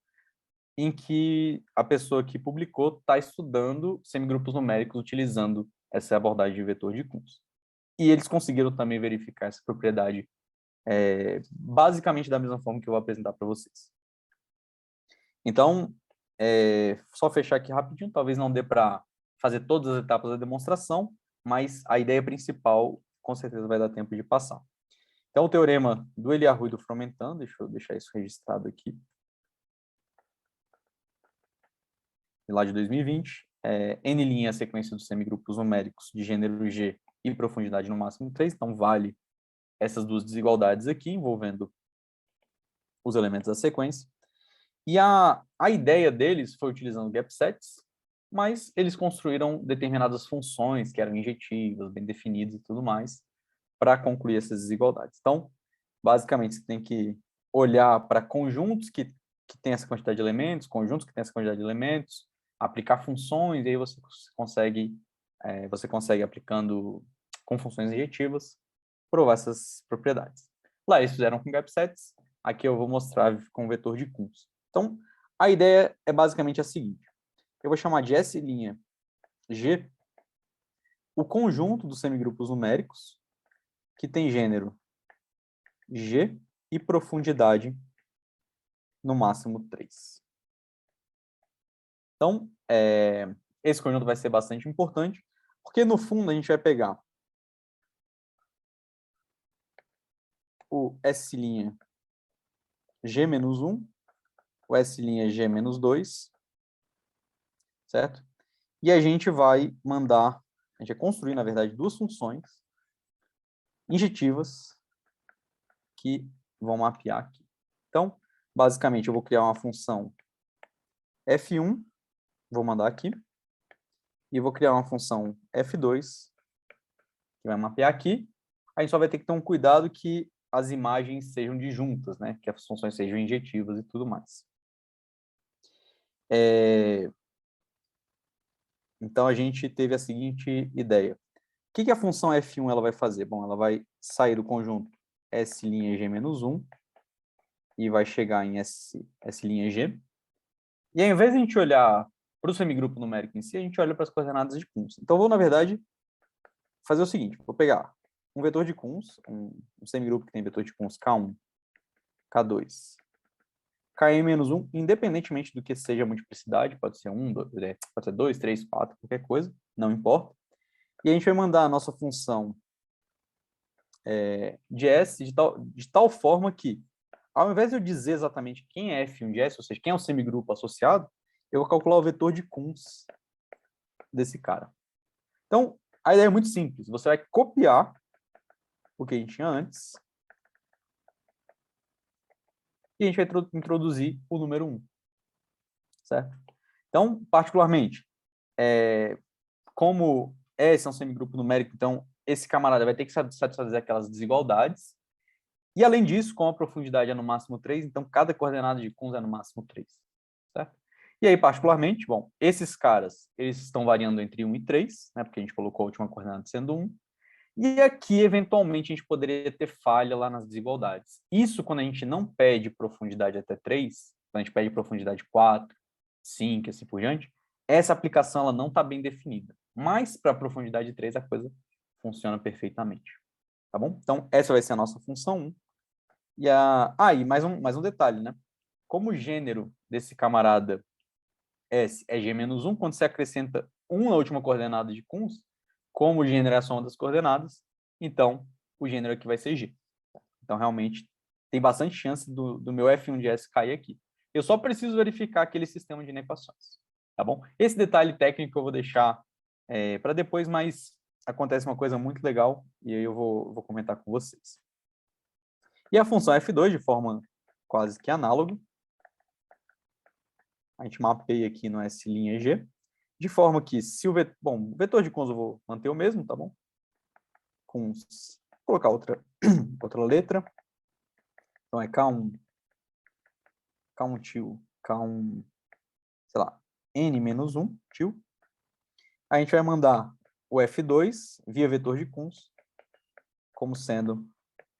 B: em que a pessoa que publicou está estudando semigrupos numéricos utilizando essa abordagem de vetor de Kunz. E eles conseguiram também verificar essa propriedade basicamente da mesma forma que eu vou apresentar para vocês. Então, só fechar aqui rapidinho, talvez não dê para fazer todas as etapas da demonstração, mas a ideia principal, com certeza, vai dar tempo de passar. Então, o teorema do Eliahu e do Fromentin, deixa eu deixar isso registrado aqui, lá de 2020, N' é a sequência dos semigrupos numéricos de gênero G e profundidade no máximo 3, então vale essas duas desigualdades aqui, envolvendo os elementos da sequência. E a ideia deles foi utilizando gap sets, mas eles construíram determinadas funções que eram injetivas, bem definidas e tudo mais, para concluir essas desigualdades. Então, basicamente, você tem que olhar para conjuntos que têm essa quantidade de elementos, conjuntos que têm essa quantidade de elementos, aplicar funções, e aí você consegue aplicando com funções injetivas, provar essas propriedades. Lá eles fizeram com gap sets, aqui eu vou mostrar com vetor de Kunz. Então, a ideia é basicamente a seguinte. Eu vou chamar de S' G o conjunto dos semigrupos numéricos que tem gênero G e profundidade no máximo 3. Então, esse conjunto vai ser bastante importante, porque no fundo a gente vai pegar o S' G-1, o S' G-2, certo? E a gente vai construir, na verdade, duas funções injetivas que vão mapear aqui. Então, basicamente, eu vou criar uma função F1, vou mandar aqui, e vou criar uma função F2, que vai mapear aqui. A gente só vai ter que ter um cuidado que as imagens sejam disjuntas, né? Que as funções sejam injetivas e tudo mais. Então, a gente teve a seguinte ideia. O que a função F1 ela vai fazer? Bom, ela vai sair do conjunto S'G-1 e vai chegar em S'G. E ao invés de a gente olhar para o semigrupo numérico em si, a gente olha para as coordenadas de Kunz. Então, eu vou, na verdade, fazer o seguinte. Vou pegar um vetor de Kunz, um semigrupo que tem vetor de Kunz K1, K2, Kn-1, independentemente do que seja a multiplicidade, pode ser 1, pode ser 2, 3, 4, qualquer coisa, não importa. E a gente vai mandar a nossa função de S de tal forma que, ao invés de eu dizer exatamente quem é F1 de S, ou seja, quem é o semigrupo associado, eu vou calcular o vetor de Kunz desse cara. Então, a ideia é muito simples. Você vai copiar o que a gente tinha antes e a gente vai introduzir o número 1. Certo? Então, particularmente, como esse é um semigrupo numérico, então esse camarada vai ter que satisfazer aquelas desigualdades. E, além disso, como a profundidade é no máximo 3, então cada coordenada de Kunz é no máximo 3. Certo? E aí, particularmente, bom, esses caras, eles estão variando entre 1 e 3, né, porque a gente colocou a última coordenada sendo 1. E aqui, eventualmente, a gente poderia ter falha lá nas desigualdades. Isso quando a gente não pede profundidade até 3, quando a gente pede profundidade 4, 5, assim por diante, essa aplicação ela não está bem definida. Mas para a profundidade 3 a coisa funciona perfeitamente. Tá bom? Então, essa vai ser a nossa função 1. E mais um detalhe, né? Como o gênero desse camarada S é G-1, quando você acrescenta 1 na última coordenada de Kunz, como o gênero é a soma das coordenadas, então o gênero aqui vai ser G. Então, realmente, tem bastante chance do meu F1 de S cair aqui. Eu só preciso verificar aquele sistema de inequações. Tá bom? Esse detalhe técnico eu vou deixar para depois, mas acontece uma coisa muito legal e aí eu vou comentar com vocês. E a função F2, de forma quase que análoga, a gente mapeia aqui no S'(G), de forma que se o vetor... Bom, o vetor de Kunz eu vou manter o mesmo, tá bom? Kunz, vou colocar outra letra. Então é K1 tio, K1, sei lá, N-1 tio. A gente vai mandar o F2 via vetor de Kunz, como sendo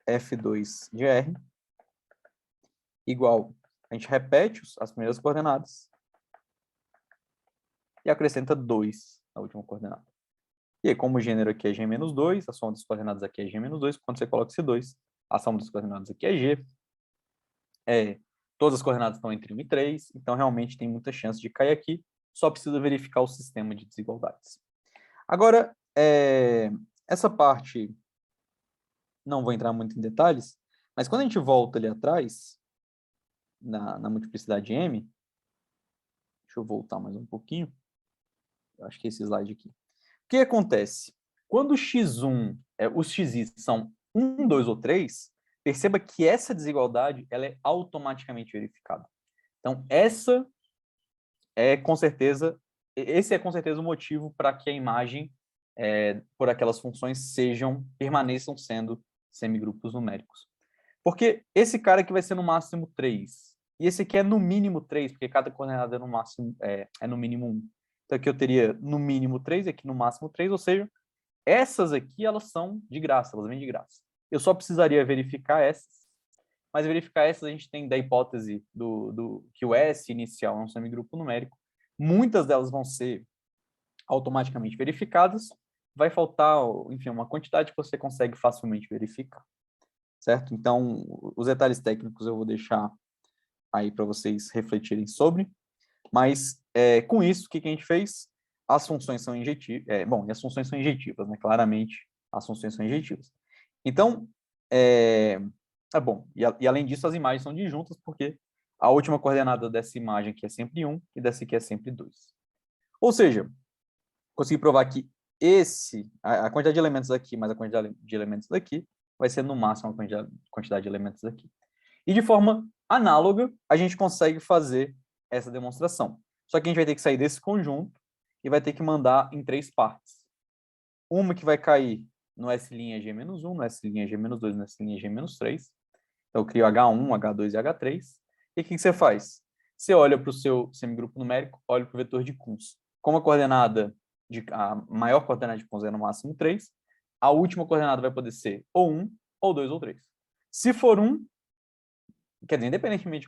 B: F2 de R, igual, a gente repete as primeiras coordenadas e acrescenta 2 na última coordenada. E aí, como o gênero aqui é G-2, a soma das coordenadas aqui é G-2, quando você coloca esse 2, a soma das coordenadas aqui é G. Todas as coordenadas estão entre 1 e 3, então realmente tem muita chance de cair aqui, só precisa verificar o sistema de desigualdades. Agora, essa parte, não vou entrar muito em detalhes, mas quando a gente volta ali atrás, na multiplicidade M, deixa eu voltar mais um pouquinho, eu acho que é esse slide aqui. O que acontece? Quando o x1, os xis são 1, 2 ou 3, perceba que essa desigualdade ela é automaticamente verificada. Então, esse é com certeza o motivo para que a imagem por aquelas funções permaneçam sendo semigrupos numéricos. Porque esse cara aqui vai ser no máximo 3. E esse aqui é no mínimo 3, porque cada coordenada é no máximo no mínimo 1. Então aqui eu teria no mínimo 3 e aqui no máximo 3, ou seja, essas aqui elas são de graça, elas vêm de graça. Eu só precisaria verificar essas, mas verificar essas a gente tem da hipótese que o S inicial é um semigrupo numérico. Muitas delas vão ser automaticamente verificadas, vai faltar, enfim, uma quantidade que você consegue facilmente verificar, certo? Então, os detalhes técnicos eu vou deixar aí para vocês refletirem sobre, mas com isso, o que a gente fez? As funções são injetivas, e as funções são injetivas, né? Claramente, as funções são injetivas. Então, bom, e além disso, as imagens são disjuntas, porque a última coordenada dessa imagem aqui é sempre 1 e dessa aqui é sempre 2. Ou seja, consegui provar que a quantidade de elementos aqui mais a quantidade de elementos daqui vai ser no máximo a quantidade de elementos aqui. E de forma análoga, a gente consegue fazer essa demonstração. Só que a gente vai ter que sair desse conjunto e vai ter que mandar em 3 partes. Uma que vai cair no S'(G-1, no S'(G-2, no S'(G-3. Então, eu crio H1, H2 e H3. E o que você faz? Você olha para o seu semigrupo numérico, olha para o vetor de Kunz. Como a maior coordenada de Kunz é no máximo 3, a última coordenada vai poder ser ou 1, ou 2, ou 3. Se for 1, quer dizer, independentemente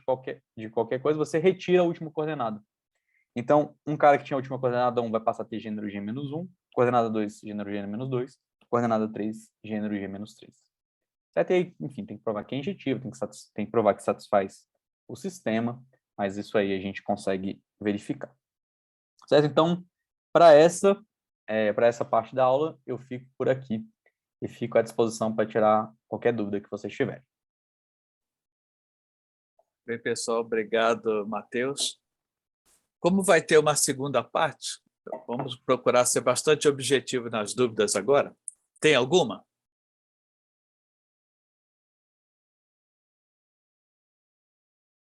B: de qualquer coisa, você retira a última coordenada. Então, um cara que tinha a última coordenada 1 vai passar a ter gênero G-1, coordenada 2, gênero G-2, coordenada 3, gênero G-3. Certo? E aí, enfim, tem que provar que é injetivo, tem que provar que satisfaz o sistema, mas isso aí a gente consegue verificar. Certo? Então, para essa parte da aula, eu fico por aqui e fico à disposição para tirar qualquer dúvida que vocês tiverem.
A: Bem, pessoal, obrigado, Matheus. Como vai ter uma segunda parte, vamos procurar ser bastante objetivo nas dúvidas agora. Tem alguma?